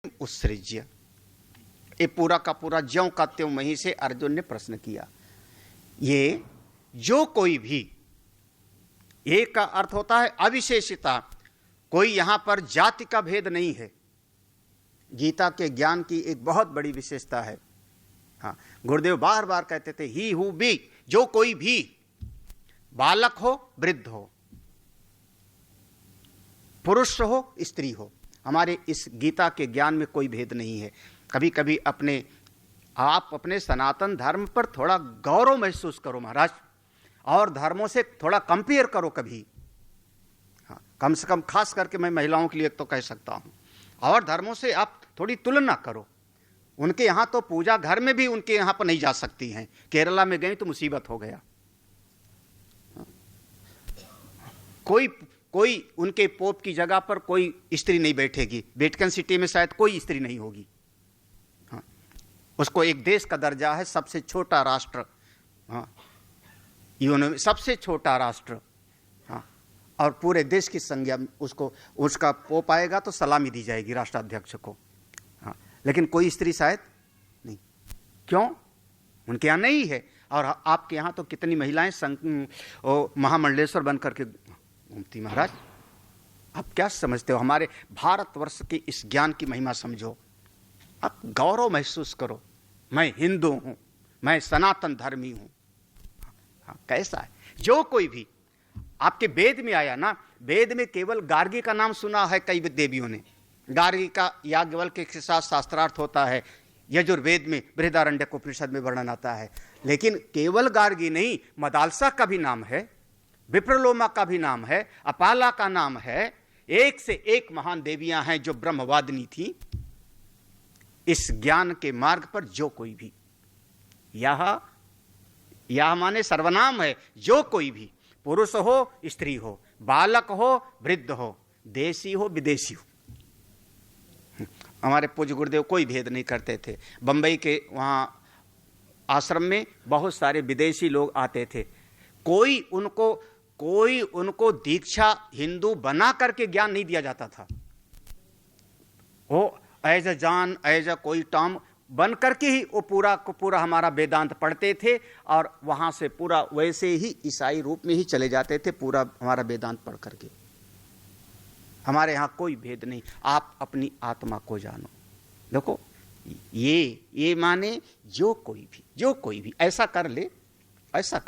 उत्सृज्य। ये पूरा का पूरा ज्यों का त्यों वहीं से अर्जुन ने प्रश्न किया। ये जो कोई भी, एक का अर्थ होता है अविशेषता, कोई यहां पर जाति का भेद नहीं है। गीता के ज्ञान की एक बहुत बड़ी विशेषता है। हाँ, गुरुदेव बार बार कहते थे ही हु बी, जो कोई भी, बालक हो वृद्ध हो, पुरुष हो स्त्री हो, हमारे इस गीता के ज्ञान में कोई भेद नहीं है। कभी कभी आप अपने सनातन धर्म पर थोड़ा गौरव महसूस करो महाराज, और धर्मों से थोड़ा कंपेयर करो कभी। हाँ, कम से कम खास करके मैं महिलाओं के लिए तो कह सकता हूं, और धर्मों से आप थोड़ी तुलना करो। उनके यहां तो पूजा घर में भी उनके यहां पर नहीं जा सकती हैं। केरला में गई तो मुसीबत हो गया। कोई उनके पोप की जगह पर कोई स्त्री नहीं बैठेगी। वेटिकन सिटी में शायद कोई स्त्री नहीं होगी। हाँ, उसको एक देश का दर्जा है, सबसे छोटा राष्ट्र। हाँ, यूएन सबसे छोटा राष्ट्र। हाँ, और पूरे देश की संज्ञा उसको, उसका पोप आएगा तो सलामी दी जाएगी राष्ट्राध्यक्ष को। हाँ, लेकिन कोई स्त्री शायद नहीं। क्यों? उनके यहाँ नहीं है। और आपके यहाँ तो कितनी महिलाएं महामंडलेश्वर बन करके घूमती। महाराज, आप क्या समझते हो? हमारे भारतवर्ष के इस ज्ञान की महिमा समझो। आप गौरव महसूस करो, मैं हिंदू हूं, मैं सनातन धर्मी हूं। हाँ, कैसा है? जो कोई भी, आपके वेद में आया ना, वेद में केवल गार्गी का नाम सुना है कई देवियों ने। गार्गी का याज्ञवल्क्य के साथ शास्त्रार्थ होता है। यजुर्वेद में बृहदारण्यक उपनिषद में वर्णन आता है। लेकिन केवल गार्गी नहीं, मदालसा का भी नाम है, विप्रलोमा का भी नाम है, अपाला का नाम है। एक से एक महान देवियां हैं जो ब्रह्मवादिनी थी। इस ज्ञान के मार्ग पर जो कोई भी, यह माने सर्वनाम है, जो कोई भी, पुरुष हो स्त्री हो, बालक हो वृद्ध हो, देशी हो विदेशी हो। हमारे पूज्य गुरुदेव कोई भेद नहीं करते थे। बंबई के वहां आश्रम में बहुत सारे विदेशी लोग आते थे। कोई उनको दीक्षा हिंदू बना करके ज्ञान नहीं दिया जाता था। वो एज अ जान, एज अ कोई टर्म बन करके ही वो पूरा को पूरा हमारा वेदांत पढ़ते थे, और वहां से पूरा वैसे ही ईसाई रूप में ही चले जाते थे, पूरा हमारा वेदांत पढ़ करके। हमारे यहाँ कोई भेद नहीं। आप अपनी आत्मा को जानो। देखो, ये माने जो कोई भी ऐसा कर ले, ऐसा कर